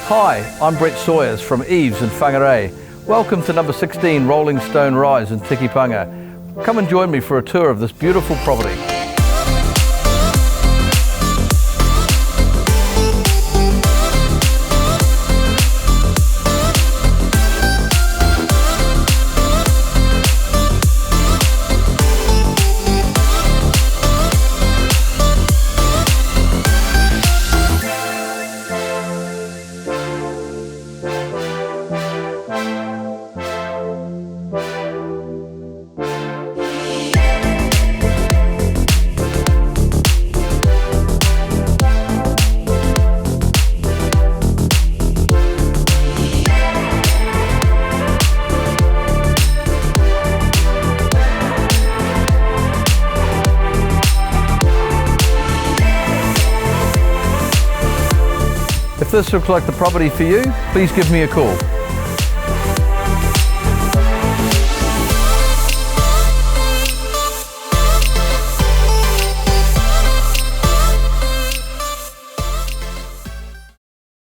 Hi, I'm Brett Sawyers from Eves in Whangarei. Welcome to number 16 Rolling Stone Rise in Tikipunga. Come and join me for a tour of this beautiful property. If this looks like the property for you, please give me a call.